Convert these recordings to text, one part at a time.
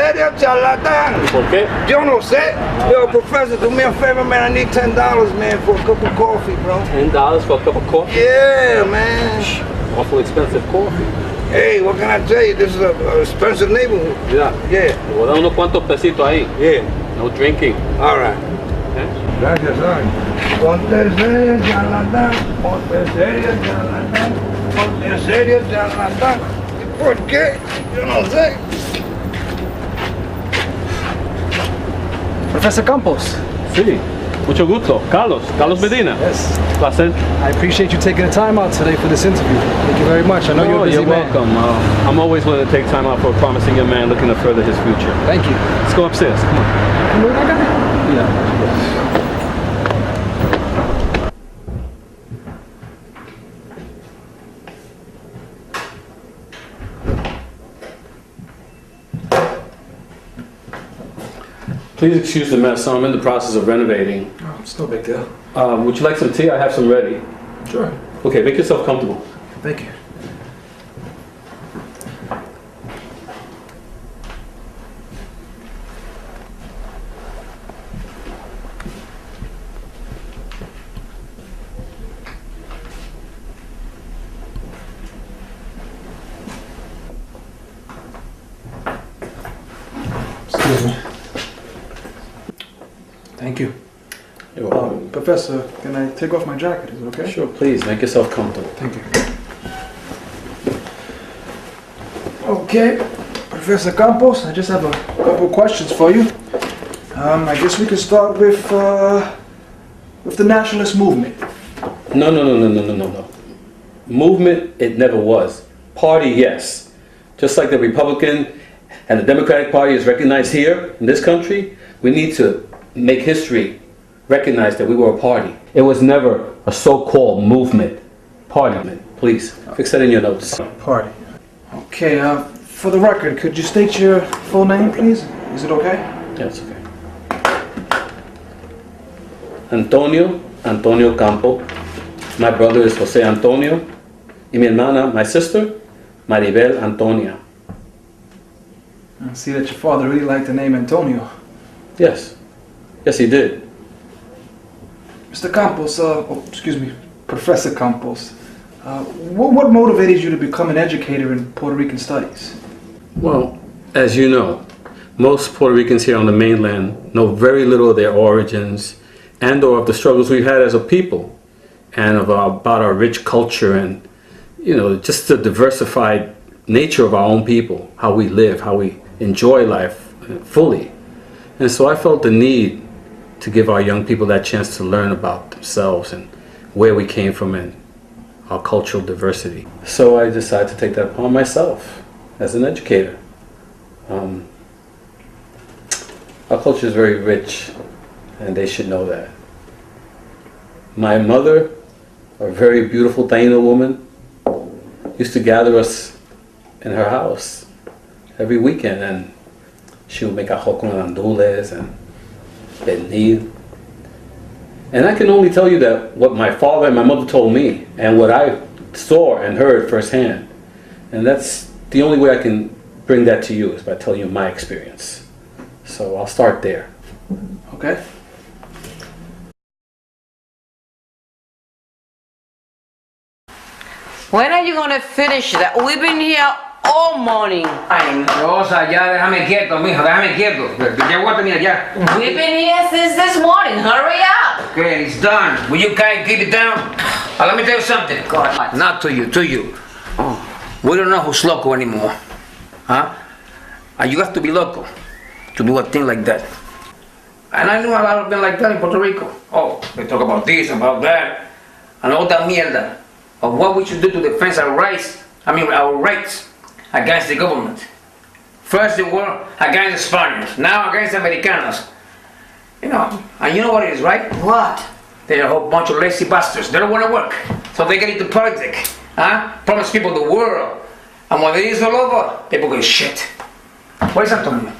serio, charlatán? ¿Por qué? Yo no sé. Yo, professor, do me a favor, man. I need $10, man, for a cup of coffee, bro. $10 for a cup of coffee? Yeah, man. Awful expensive coffee. Hey, what can I tell you? This is a expensive neighborhood. Yeah. Yeah. Voy a dar unos cuantos pesitos ahí. Yeah. No drinking. All right. ¿Eh? Gracias, son. Ponte serio, charlatán. Ponte serio, charlatán. Ponte serio, charlatán. ¿Y por qué? Yo no sé. Professor Campos. Sí. Mucho gusto. Carlos Medina. Yes. Placer. I appreciate you taking the time out today for this interview. Thank you very much. I know you're a busy You're man. welcome. I'm always willing to take time out for a promising young man looking to further his future. Thank you. Let's go upstairs. Come on. Yeah. Please excuse the mess. I'm in the process of renovating. Oh, it's no big deal. Would you like some tea? I have some ready. Sure. Okay, make yourself comfortable. Thank you. Excuse me. Thank you. You're welcome. Professor, can I take off my jacket? Is it okay? Sure, please, make yourself comfortable. Thank you. Okay, Professor Campos, I just have a couple questions for you. I guess we can start with the nationalist movement. No. Movement, it never was. Party, yes. Just like the Republican and the Democratic Party is recognized here in this country, we need to make history recognize that we were a party. It was never a so-called movement. Party. Please, fix that in your notes. Party. Okay, for the record, could you state your full name, please? Is it okay? That's okay. Antonio Campo. My brother is Jose Antonio. Y mi hermana, my sister, Maribel Antonia. I see that your father really liked the name Antonio. Yes, he did. Mr. Campos, excuse me, Professor Campos, what motivated you to become an educator in Puerto Rican studies? Well, as you know, most Puerto Ricans here on the mainland know very little of their origins and or of the struggles we've had as a people and about our rich culture and, just the diversified nature of our own people, how we live, how we enjoy life fully. And so I felt the need to give our young people that chance to learn about themselves and where we came from and our cultural diversity. So I decided to take that upon myself as an educator. Our culture is very rich and they should know that. My mother, a very beautiful Taino woman, used to gather us in her house every weekend and she would make arroz con gandules and pernil. And I can only tell you that what my father and my mother told me and what I saw and heard firsthand. And that's the only way I can bring that to you is by telling you my experience. So I'll start there. Okay. When are you gonna finish that? We've been here all morning. Ay, Rosa, ya déjame quieto, mijo, déjame quieto. Ya aguanta, mira, ya. We've been here since this morning. Hurry up. Okay, it's done. Will you kind keep it down? Let me tell you something. God. Not to you, to you. Oh, we don't know who's loco anymore. Huh? And you have to be loco to do a thing like that. And I know a lot of them like that in Puerto Rico. Oh, they talk about this, about that, and all that mierda of what we should do to defend our rights, our rights against the government. First they were against the Spaniards, now against the Americanos. And you know what it is, right? What? They're a whole bunch of lazy bastards. They don't want to work, so they get into politics. Promise people the world. And when it is all over, people go shit. Where's Antonio?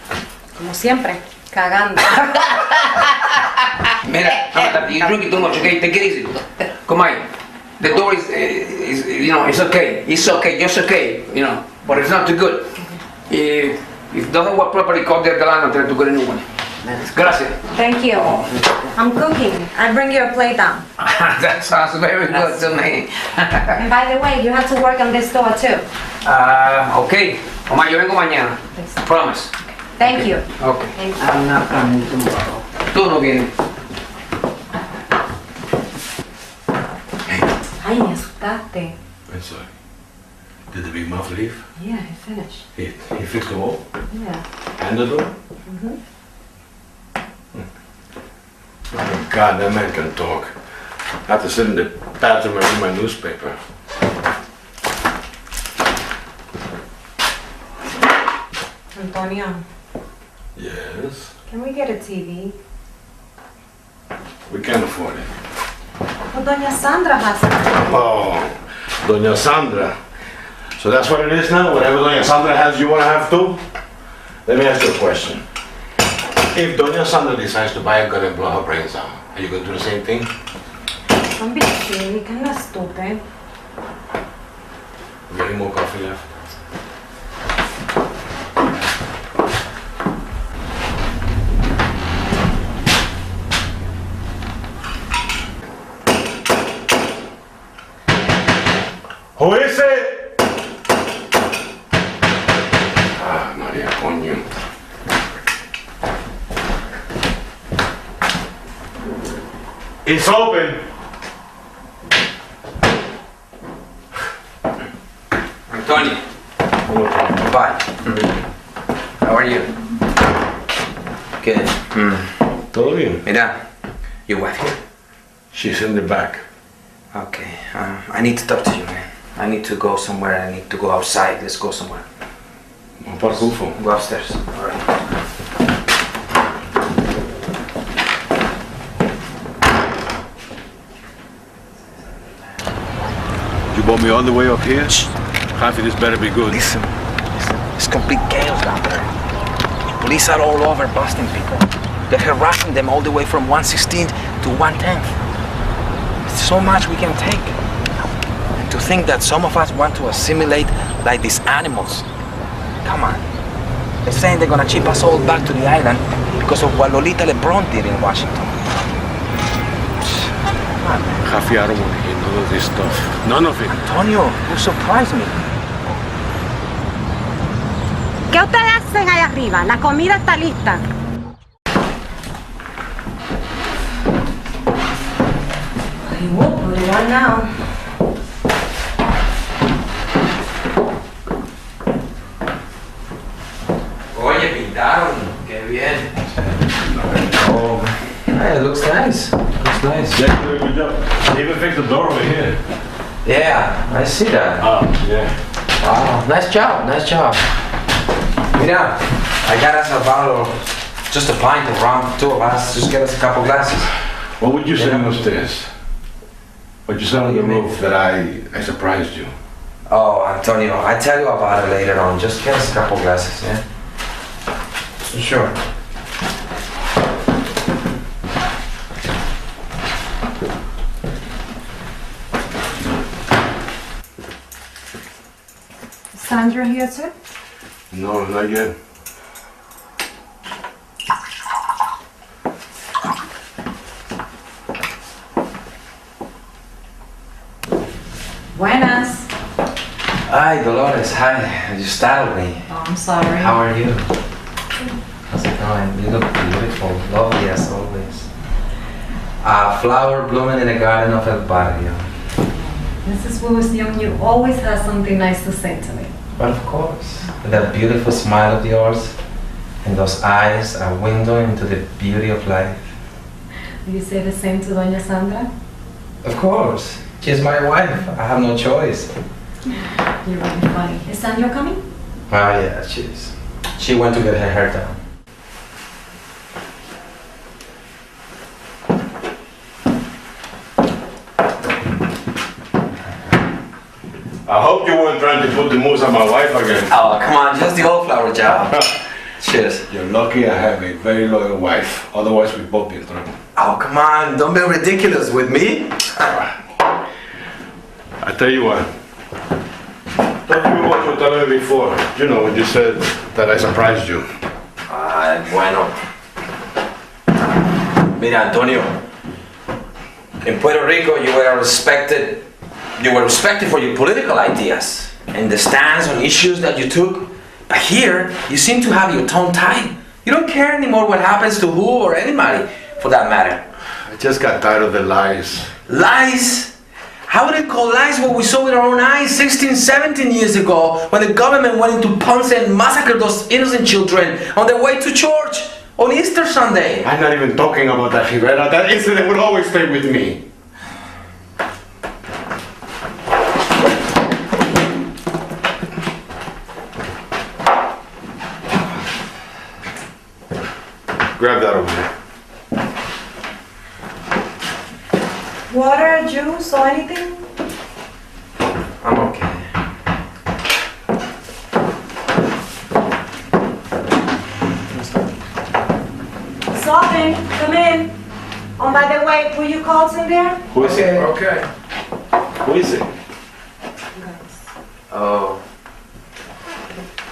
Como siempre, cagando. Mira, you drink it too much, okay? Take it easy. Come on. The door is it's okay. It's okay, just okay, but it's not too good. If it doesn't work properly, call the line and try to get a new one. Gracias. Thank you. I'm cooking. I'll bring you a plate down. That sounds very good to me. And by the way, you have to work on this door too. Okay. Omar, yo vengo mañana. Promise. Thank you. Okay. Thank you. I'm not coming tomorrow. Tú no vienes. Ay, me asustaste. I'm sorry. Did the big mouth leave? Yeah, I finished. He fixed the wall? Yeah. And the door? Mm-hmm. Oh God, that man can talk. I have to sit in the bathroom and read my newspaper. Antonio, Yes? can we get a TV? We can't afford it. Well, Doña Sandra has it. Oh, Doña Sandra. So that's what it is now? Whatever Doña Sandra has, you want to have too? Let me ask you a question. If Doña Sandra decides to buy a gun and blow her brains out, are you going to do the same thing? Don't be silly, kind of stupid. We got any more coffee left? Who is it? Ah, Maria, coño. It's open. Antonio. Bye. How are you? Good. Todo bien? Mira, your wife here? She's in the back. Okay. I need to talk to you, man. I need to go somewhere. I need to go outside. Let's go somewhere. Por Cufo. Go upstairs. All right. You brought me all the way up here? Half of this better be good. Listen. It's complete chaos down there. Police are all over busting people. They're harassing them all the way from 116th to 110th. It's so much we can take. And to think that some of us want to assimilate like these animals. Come on. They're saying they're gonna ship us all back to the island because of what Lolita Lebron did in Washington. Come on, man. Javi, I don't want to hear none of this stuff. None of it. Antonio, you surprised me. ¿Qué ustedes hacen ahí arriba? La comida está lista. I will put it on now. Oye, pintaron. Qué bien. Oh, hey, it looks nice. Looks nice. Yeah, you did a good job. They even fixed the door over here. Yeah, I see that. Oh, yeah. Wow, nice job, nice job. Mira, I got us a bottle of just a pint of rum, two of us. Just get us a couple glasses. What would you say Yeah. upstairs? What you said on the roof that I surprised you? Oh, Antonio, I tell you about it later on. Just get us a couple glasses, yeah? Sure. Sandra here, sir? No, not yet. Buenas. Hi, Dolores. Hi. You startled me. Oh, I'm sorry. How are you? How's it going? You look beautiful. Lovely as always. A flower blooming in the garden of El Barrio. Mrs. Wu is young. You always have something nice to say to me. But of course, with that beautiful smile of yours and those eyes, a window into the beauty of life. Do you say the same to Doña Sandra? Of course. She's my wife. I have no choice. You're really funny. Is Sandra coming? Oh yeah, she is. She went to get her hair done. I hope you weren't trying to put the moves on my wife again. Oh, come on, just the old flower job. Cheers. You're lucky I have a very loyal wife. Otherwise, we'd both be in trouble. Oh, come on, don't be ridiculous with me. I tell you what. What you were going to tell me before? You know, when you said that I surprised you. Bueno. Mira, Antonio. In Puerto Rico, you were respected for your political ideas and the stance on issues that you took. But here, you seem to have your tongue tied. You don't care anymore what happens to who or anybody, for that matter. I just got tired of the lies. Lies? How would it call lies what we saw with our own eyes 16, 17 years ago when the government went into Ponce and massacred those innocent children on their way to church on Easter Sunday? I'm not even talking about that, Rivera. That incident will always stay with me. Grab that over there. Water, juice, or anything? I'm okay. Something, come in. Oh, by the way, will you call in there? Who is it? Okay. Who is it? Oh.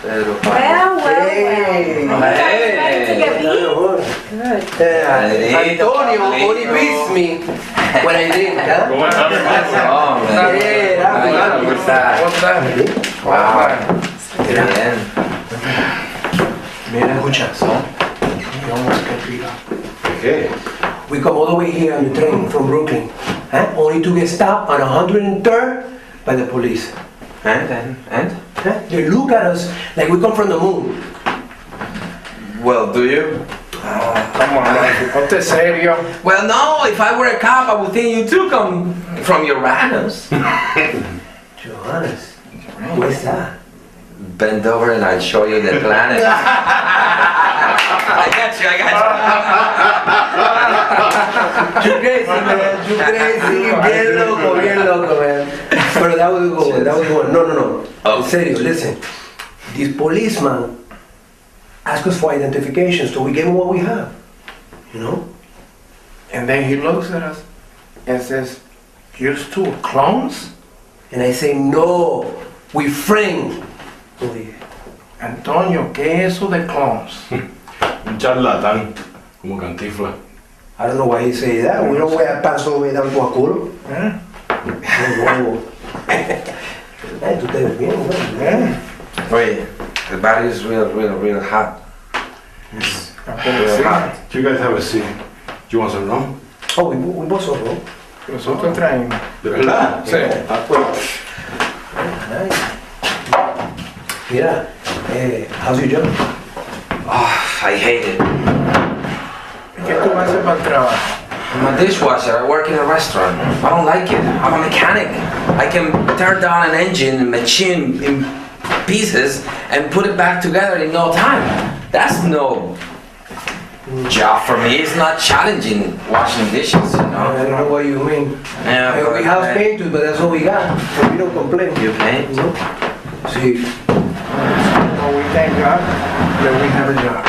Pedro. Well. Hey. Ready to get beat? Antonio only beats me when I drink, huh? ¿Cómo estás? Oh, man. What's that? Wow. Qué bien. Mira, escucha, son. We almost get beat up. ¿Qué? We come all the way here on the train from Brooklyn, huh? Only to get stopped on 103rd by the police. And? Huh? They look at us like we come from the moon. Well, do you? Come on, ponte serio. Well, no, if I were a cop, I would think you too come from Uranus. Johannes, where's that? Bend over and I'll show you the planet. I got you. You crazy, man. You crazy. Bien loco, man. But that was good. That was good. No. Oh. In serio, listen. This policeman asked us for identification, so we gave him what we have. You know? And then he looks at us and says, "You two clones?" And I say, no, we friends. Antonio, ¿qué es eso de clones? Un charlatán, como Cantifla. I don't know why he say that. We don't wear pants all the way down to our culo. Tú te ves bien, güey. Wait, the Barrio is real hot. It's real hot. You guys have a seat. You want some rum? Oh, we bought some, ¿no? Nosotros traemos. ¿De verdad? Sí. Ah, pues. Mira, how's your job? Oh, I hate it. ¿Qué tú haces para el trabajo? I'm a dishwasher. I work in a restaurant. I don't like it. I'm a mechanic. I can tear down an engine, machine in pieces, and put it back together in no time. That's no job for me. It's not challenging washing dishes, you I don't know. know what you mean. Yeah, We have painters, but that's all we got. So we don't complain. You paint? No? See, Well, we thank God that we have a job.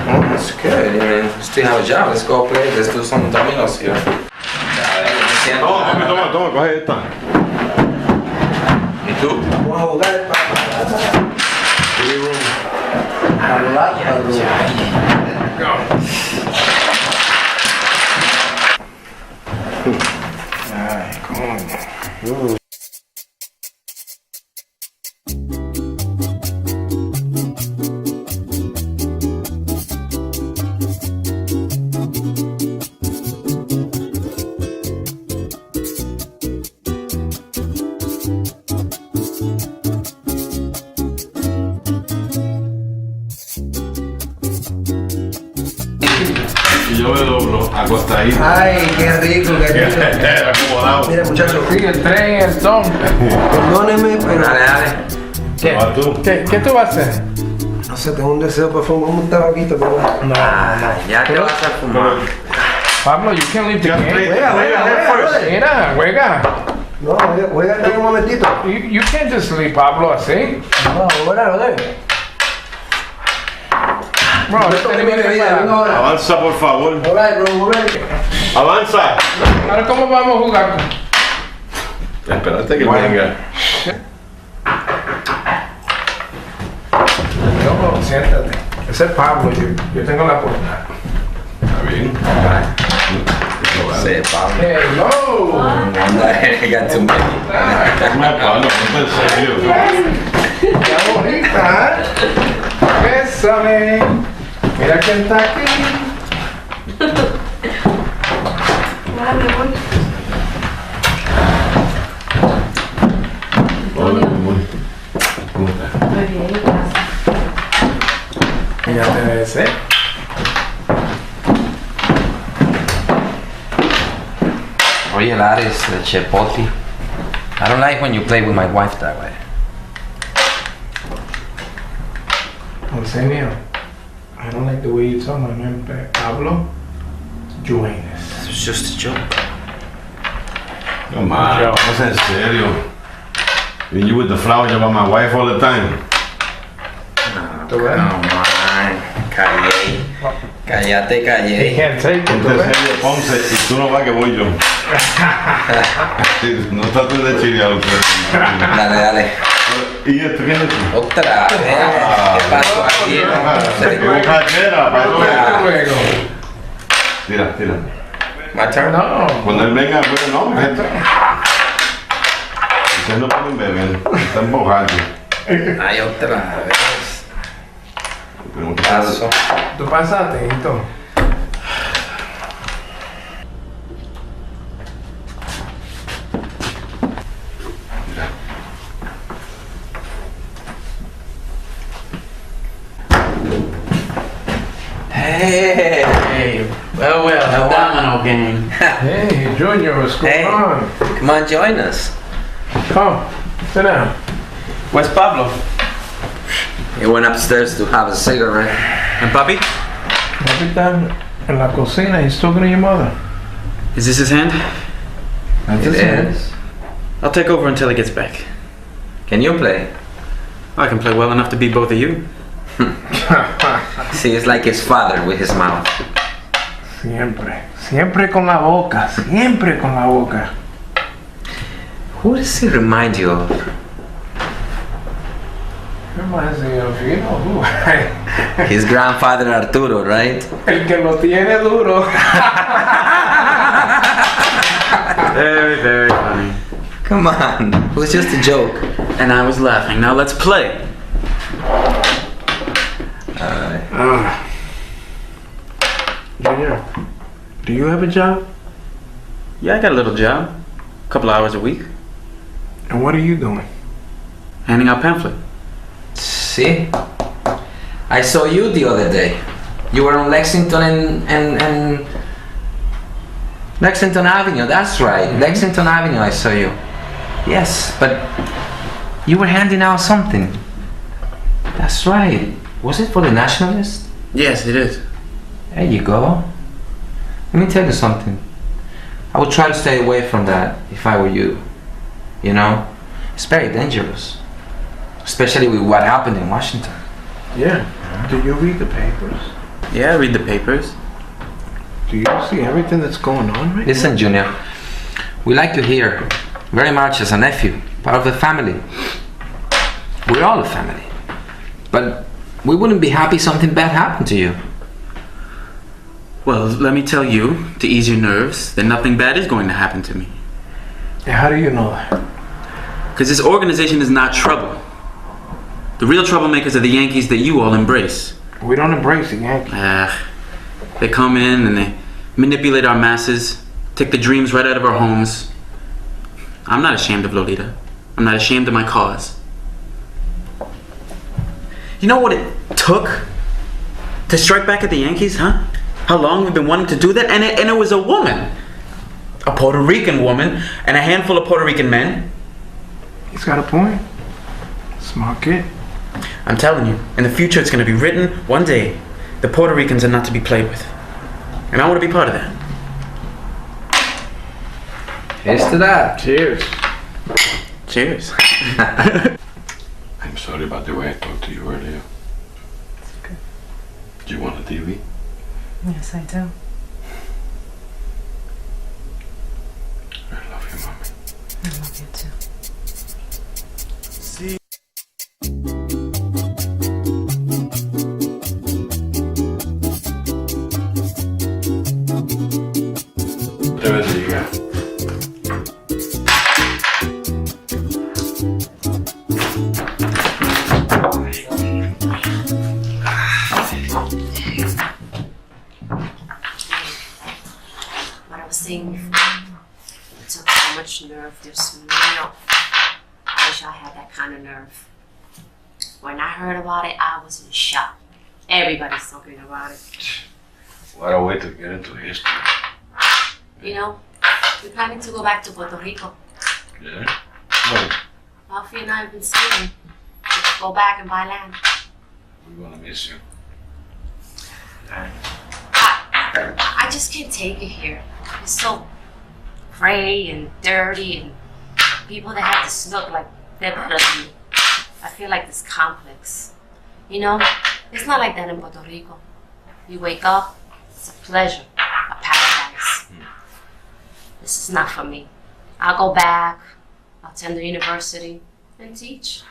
Oh, that's good. I mean, still have a job. Let's go play. Let's do some dominoes here. Toma, coge esta. ¿Y tú? vamos a jugar Ay, coño. Y yo me doblo, acostadito. Ay, qué rico, qué rico. Acomodado. Mira, muchachos, Sí, el tren, el son. perdónenme, pero Dale. ¿Qué? Ah, tú. ¿Qué tú vas a hacer? no sé, tengo un deseo para fumar un tabaquito, pero No, Ya te vas a fumar. Pablo, you can't leave the Just game. play. Juega, brother. Mira, juega. No, juega aquí un momentito. You can't just leave Pablo así. No, ahora, brother. Bro, Yo este toqué mi viene bebida, para- vengo ahora. Avanza, por favor. All right, bro, all right. Avanza. Ahora, ¿cómo vamos a jugar? Espérate que Bueno. venga. Yo, siéntate. Ese es Pablo, yo tengo la portada. Está bien. Say it, Pablo. Hello! I got too many. Pablo, ponte en serio. ¡Qué bonita! ¡Bésame! Mira quién está aquí. Hola, amor. ¿Cómo estás? Muy bien, gracias. Ya te besé. Realize the chipotle. I don't like when you play with my wife that way. Arsenio, I don't like the way you talk my man Pablo. Join us. It's just a joke. Come on, that's en serio. And you with the flowers about my wife all the time. ¿Tú ves? Come on. Callé. Cállate, He callé. can't take it, Ponte ¿tú en ves? serio, Ponce, y tú no vas que voy yo. No trates de chilear usted. Dale, dale. ¿Y esto quién es tú? Otra vez. ¿Qué pasó aquí? Se equivoca chera, Luego. Tira, tira. My turn? No. Cuando él venga, bueno, no, gente. Ustedes no pueden beber, están borrachos. Ay, otra vez. Pero ¿qué Paso. Tú pasaste, Hito. Hey. Well, the domino game. Hey, Junior, what's going Hey. on? Come on, join us. Come, sit down. Where's Pablo? He went upstairs to have a cigarette. And Papi? Papi está en la cocina. He's talking to your mother. Is this his hand? That's It his hand. is. I'll take over until he gets back. Can you play? I can play well enough to beat both of you. See, it's like his father with his mouth. Siempre. Siempre con la boca. Siempre con la boca. Who does he remind you of? Reminds me of, you know who? His grandfather Arturo, right? El que lo tiene duro. Very, very funny. Come on, it was just a joke. And I was laughing. Now let's play. Junior, do you have a job? Yeah, I got a little job. A couple hours a week. And what are you doing? Handing out pamphlet. See? I saw you the other day. You were on Lexington and Lexington Avenue, that's right. Lexington Avenue, I saw you. Yes, but you were handing out something. That's right. Was it for the Nationalist? Yes, it is. There you go. Let me tell you something. I would try to stay away from that if I were you. You know? It's very dangerous. Especially with what happened in Washington. Yeah. Do you read the papers? Yeah, I read the papers. Do you see everything that's going on right Listen, Junior. We like you here very much as a nephew, part of the family. We're all a family. But we wouldn't be happy something bad happened to you. Well, let me tell you, to ease your nerves, that nothing bad is going to happen to me. now? How do you know that? Because this organization is not trouble. The real troublemakers are the Yankees that you all embrace. We don't embrace the Yankees. They come in and they manipulate our masses, take the dreams right out of our homes. I'm not ashamed of Lolita. I'm not ashamed of my cause. You know what it took to strike back at the Yankees, huh? How long we've been wanting to do that? And it was a woman. A Puerto Rican woman and a handful of Puerto Rican men. He's got a point. Smart kid. I'm telling you, in the future it's going to be written one day. The Puerto Ricans are not to be played with. And I want to be part of that. Here's to that. Cheers. Cheers. I'm sorry about the way I talked to you earlier. Okay. Do you want a TV? Yes, I do. I love you, Mommy. I love you too. I had that kind of nerve. When I heard about it, I was in shock. Everybody's talking about it. What a way to get into history. You know, we're planning to go back to Puerto Rico. Yeah? Well, Alfie and I have been saving to go back and buy land. we're gonna miss you. I just can't take it here. It's so gray and dirty, and people that have this look like they're better than me. I feel like this complex. You know, it's not like that in Puerto Rico. You wake up, it's a pleasure, a paradise. This is not for me. I'll go back, I'll attend the university, and teach.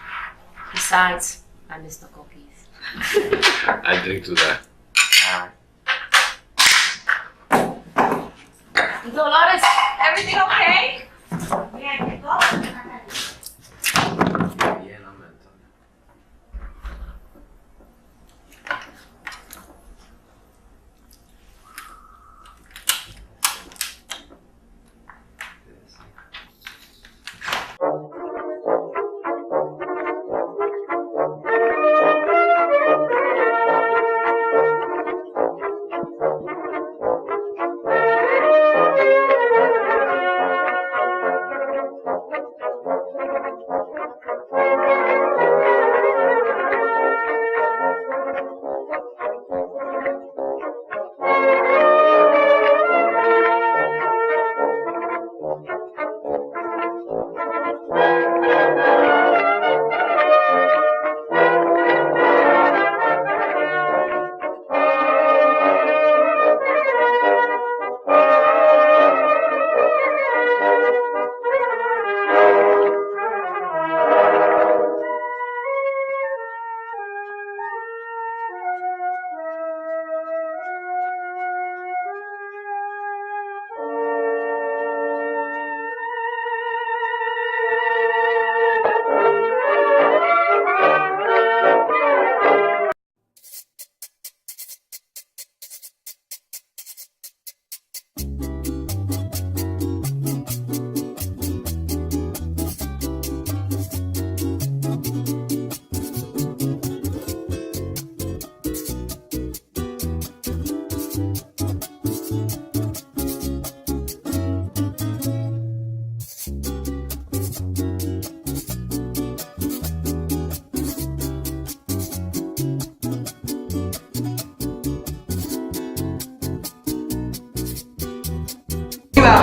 Besides, I miss the cookies. I drink to that. Dolores, everything okay? Yeah, get going.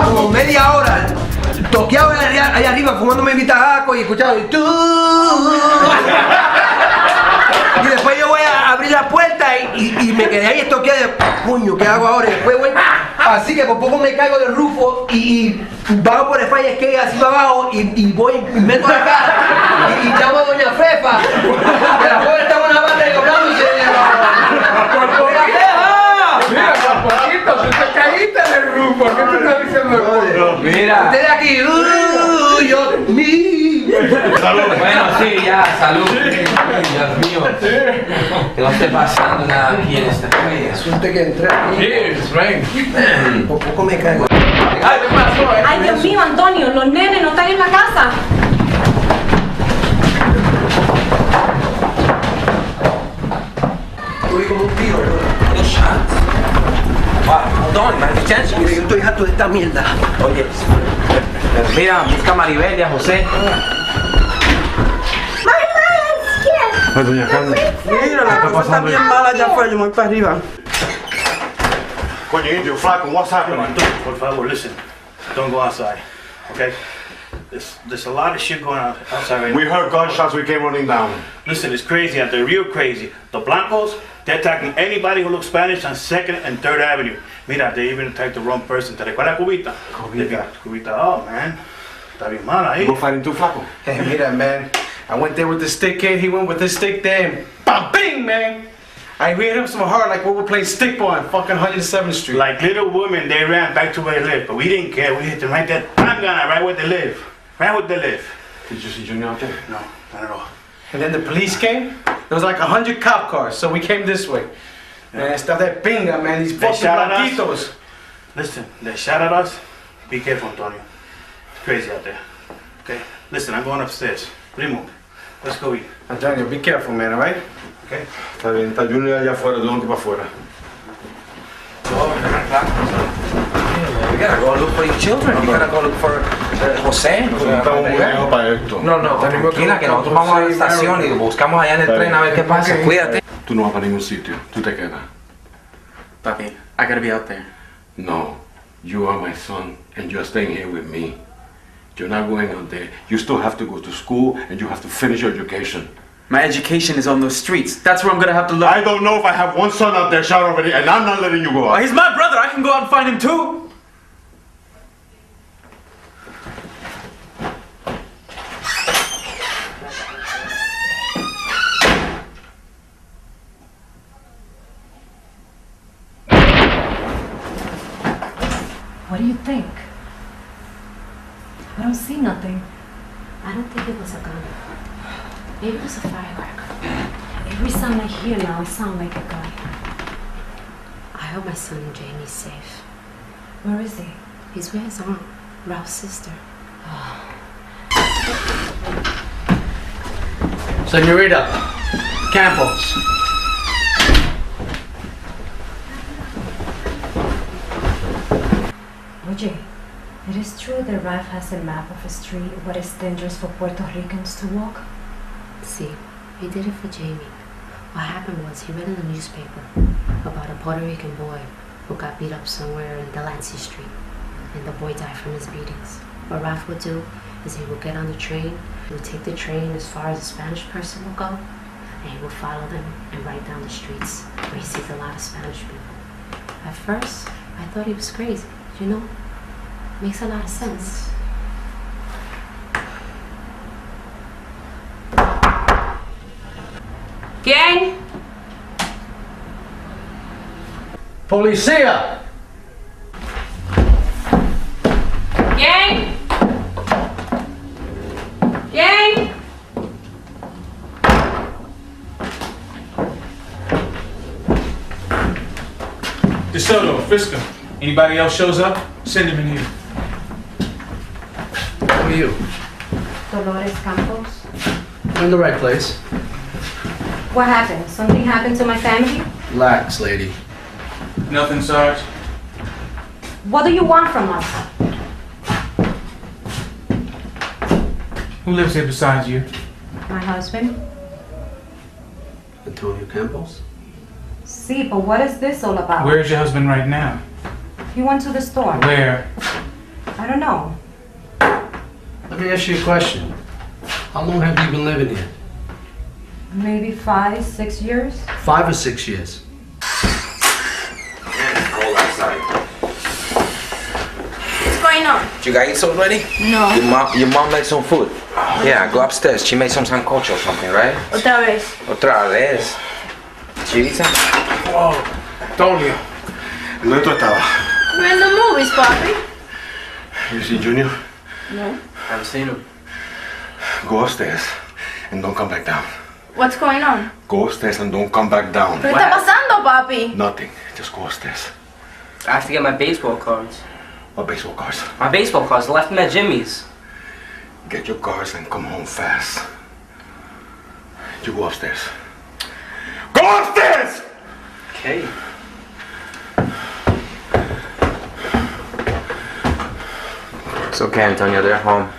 Como media hora toqueado allá arriba fumándome mi tabaco y escuchando y tú. Y después yo voy a abrir la puerta y me quedé ahí toqueado. Puño, ¿qué hago ahora? Y después voy así que por poco me caigo del rufo y bajo por el fire skate así para abajo y voy y meto la cara y llamo a doña Fefa. Que la pobre estaba en una banda y doblándose. Mira, Papaquito, tú te caíste del rufo. ¿Qué tú estás diciendo? Mira. Ustedes aquí, yo, mi. Salud. Bueno, sí, ya, salud. Dios mío. Que no esté pasando nada aquí en esta calle. Suerte que entré aquí. Yes, rain. Por poco me caigo. Ay, ¿qué pasó? Ay, Dios mío, Antonio, los nenes no están en la casa. Estoy como un tío, ¿no? No shots. Don, my attention. Mira, yo estoy harto de esta mierda. Oye, mira, busca a Maribel y a José. Ay, doña Carmen. Mira, la cosa está bien mala allá afuera, yo me voy para arriba. Coño, indio, flaco, what's happening? Por favor, listen. Don't go outside, okay? There's a lot of shit going on outside right We now. heard gunshots, we came running down. Listen, it's crazy out there, real crazy. The Blancos, they're attacking anybody who looks Spanish on 2nd and 3rd Avenue. Mira, they even attacked the wrong person. ¿Te recuerdas Cubita? Cubita, oh man. Está bien mal ahí. You go fighting too, flaco? Hey, mira, man. I went there with the stick kid, he went with his stick there, and bam, bing, man! I hit him some hard like we were playing stickball on fucking 107th Street. Like little women, they ran back to where they live, but we didn't care. We hit them right there, right where they live. Right where they live. Did you see Junior out there? No, not at all. And then the police came. There was like 100 cop cars, so we came this way. Man, está that pinga, man, these They fucking shot at us. blanquitos. Listen, they shot at us. Be careful, Antonio. It's crazy out there. Okay? Listen, I'm going upstairs. Primo, let's go eat. Antonio, be careful, man, alright? Okay. Está bien, está Junior allá afuera, de un para afuera. We gotta go look for your children. You gotta go look for José. Estamos muy lejos para esto. No, tranquila, que nosotros vamos a la estación y buscamos allá en el tren a ver qué pasa. Cuídate. Tú no vas para ningún sitio, tú te quedas. Papi, I gotta be out there. No, you are my son and you're staying here with me. You're not going out there. You still have to go to school and you have to finish your education. My education is on those streets. That's where I'm gonna have to learn. I don't know if I have one son out there shot already and I'm not letting you go out. He's my brother. I can go out and find him too. What do you think? I don't see nothing. I don't think it was a gun. Maybe it was a firecracker. Every sound I hear now, it sounds like a gun. I hope my son and Jamie's safe. Where is he? He's with his aunt, Ralph's sister. Senorita, Campos. Oye, it is true that Ralph has a map of a street what is dangerous for Puerto Ricans to walk? See, he did it for Jamie. What happened was he read in the newspaper about a Puerto Rican boy who got beat up somewhere in Delancey Street, and the boy died from his beatings. What Ralph would do is he would get on the train, he would take the train as far as a Spanish person will go, and he would follow them and ride down the streets where he sees a lot of Spanish people. At first, I thought he was crazy, you know? Makes a lot of sense. ¿Quién? Policía! ¿Quién? ¿Quién? DeSoto, Frisco. Anybody else shows up, send him in here. Who are you? Dolores Campos. You're in the right place. What happened? Something happened to my family? Relax, lady. Nothing, Sarge. What do you want from us? Who lives here besides you? My husband? Antonio Campos? See, but what is this all about? Where's your husband right now? He went to the store. Where? I don't know. Let me ask you a question. How long have you been living here? Maybe 5, 6 years? 5 or 6 years. Cold outside. What's going on? You guys eat already? No. Your mom made some food. Yeah, go upstairs. She made some sancocho or something, right? Otra vez. Otra vez. Chivita? Whoa, Antonio. ¿Dónde tú estabas? We're in the movies, Papi. You see Junior? No. Haven't seen him. Go upstairs and don't come back down. What's going on? Go upstairs and don't come back down. ¿Qué está pasando, Papi? Nothing. Just go upstairs. I have to get my baseball cards. What baseball cards? My baseball cards left them at Jimmy's. Get your cards and come home fast. You go upstairs. Go upstairs! Okay. It's okay, Antonio. They're home.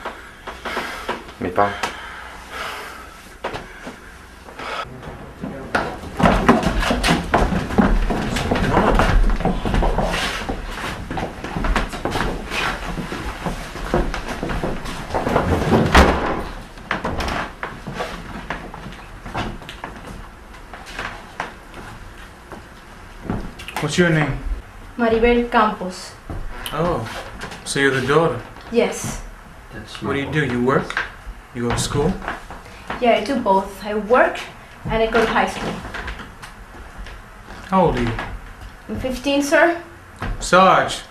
Mi pa. What's your name? Maribel Campos. Oh, so you're the daughter. Yes. What do? You work? You go to school? Yeah, I do both. I work and I go to high school. How old are you? I'm 15, sir. Sarge,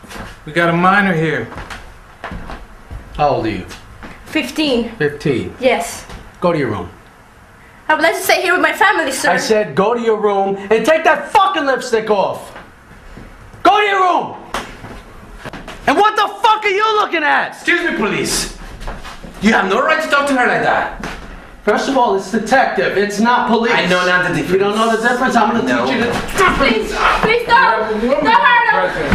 we got a minor here. How old are you? 15. 15. Yes. Go to your room. I would like to stay here with my family, sir. I said go to your room and take that fucking lipstick off. Go to your room. And what the fuck are you looking at? Excuse me, police. You have no right to talk to her like that. First of all, it's detective. It's not police. I know not the difference. You don't know the difference? I'm going to teach you the difference. Please, please don't. Don't hurt him.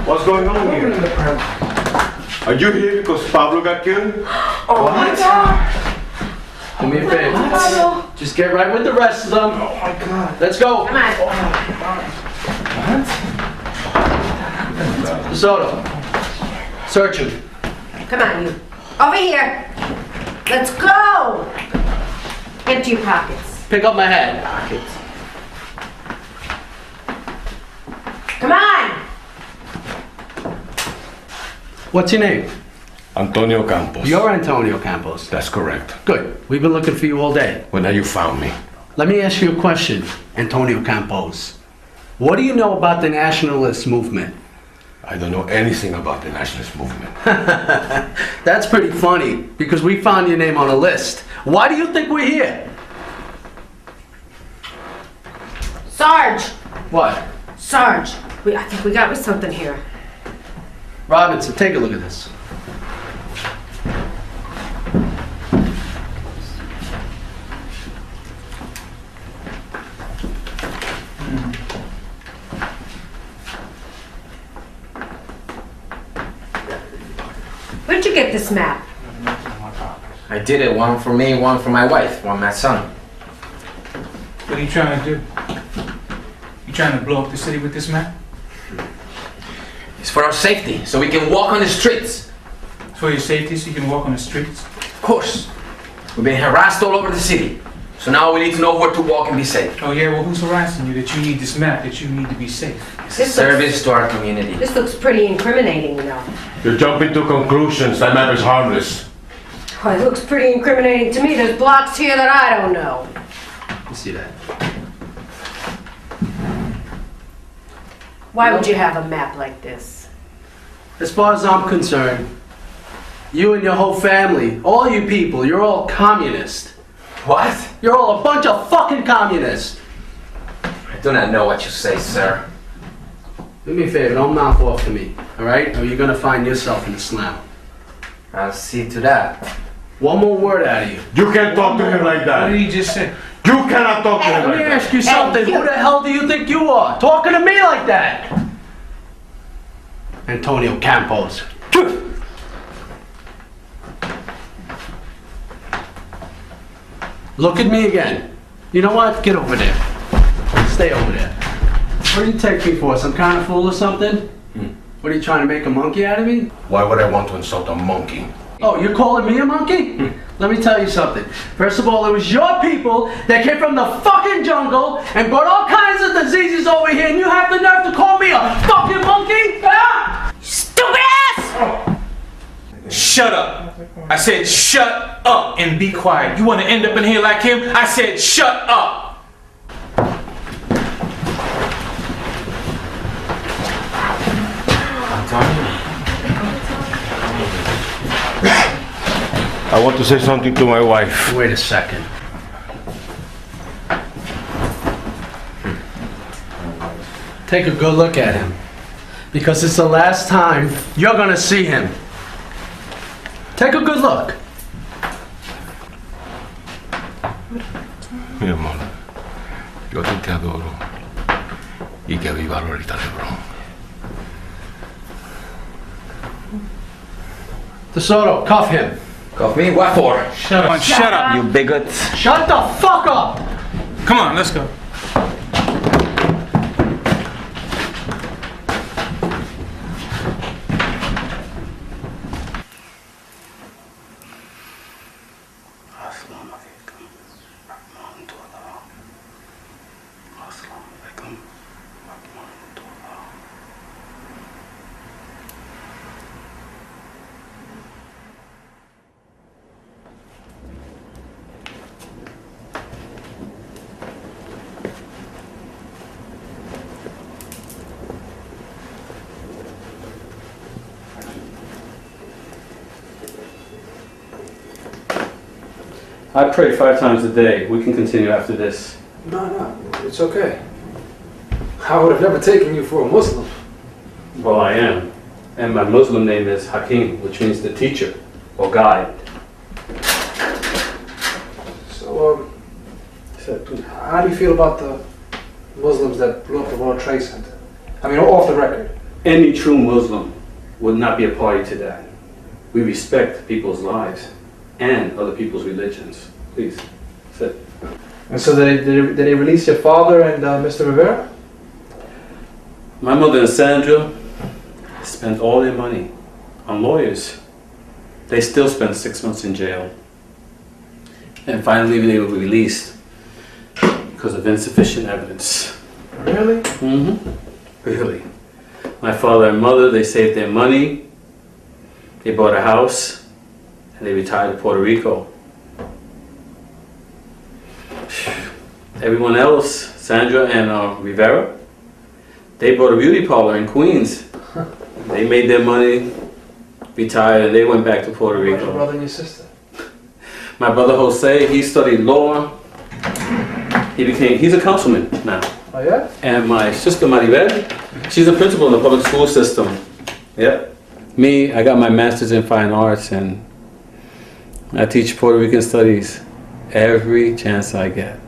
What's going on here? Are you here because Pablo got killed? Oh my God. Do me a favor. Just get right with the rest of them. Oh my God. Let's go. Come on. Soto. Search him. Come on, you. Over here. Let's go. Empty your pockets. Pick up my hat. Come on. What's your name? Antonio Campos. You're Antonio Campos. That's correct. Good. We've been looking for you all day. Well, now you found me. Let me ask you a question, Antonio Campos. What do you know about the Nationalist movement? I don't know anything about the Nationalist movement. That's pretty funny, because we found your name on a list. Why do you think we're here? Sarge. What? Sarge. I think we got something here. Robinson, take a look at this. Where'd you get this map? I did it, one for me, one for my wife, one my son. What are you trying to do? You trying to blow up the city with this map? It's for our safety, so we can walk on the streets. It's for your safety, so you can walk on the streets? Of course. We've been harassed all over the city. So now we need to know where to walk and be safe. Oh yeah, well who's harassing you that you need this map, that you need to be safe? It's a service to our community. This looks pretty incriminating, you know. You're jumping to conclusions. That map is harmless. Oh, it looks pretty incriminating to me. There's blocks here that I don't know. You see that? Why would you have a map like this? As far as I'm concerned, you and your whole family, all you people, you're all communist. What? You're all a bunch of fucking communists. I do not know what you say, sir. Do me a favor, don't mouth off to me, alright? Or you're gonna find yourself in the slam. I'll see to that. One more word out of you. You can't talk to him like that. What did he just say? You cannot talk to him Let like me that. ask you something. Who the hell do you think you are? Talking to me like that? Antonio Campos. Look at me again. You know what? Get over there. Stay over there. What do you take me for? Some kind of fool or something? What are you trying to make a monkey out of me? Why would I want to insult a monkey? Oh, you're calling me a monkey? Let me tell you something. First of all, it was your people that came from the fucking jungle and brought all kinds of diseases over here, and you have the nerve to call me a fucking monkey? Huh? Stupid ass! Shut up! I said shut up and be quiet. You want to end up in here like him? I said shut up! I want to say something to my wife. Wait a second. Take a good look at him. Because it's the last time you're gonna see him. Take a good look. Mi amor, yo a ti te adoro. Y que viva Lolita Lebron. DeSoto, cuff him. Cuff me? What for? Shut up. Shut up. You bigot. Shut the fuck up! Come on, let's go. I pray 5 times a day. We can continue after this. No, it's okay. I would have never taken you for a Muslim. Well, I am. And my Muslim name is Hakim, which means the teacher or guide. How do you feel about the Muslims that blew up the World Trade Center? I mean, off the record. Any true Muslim would not be a party to that. We respect people's lives and other people's religions. Please, sit. And so did they release your father and Mr. Rivera? My mother and Sandra spent all their money on lawyers. They still spent 6 months in jail. And finally they were released because of insufficient evidence. Really? Mm-hmm. Really. My father and mother, they saved their money, they bought a house, and they retired to Puerto Rico. Everyone else, Sandra and Rivera, they bought a beauty parlor in Queens. They made their money, retired, and they went back to Puerto Rico. Your brother and your sister? My brother Jose, he studied law. He's a councilman now. Oh yeah? And my sister Maribel, she's a principal in the public school system. Yeah. Me, I got my master's in fine arts and I teach Puerto Rican studies every chance I get.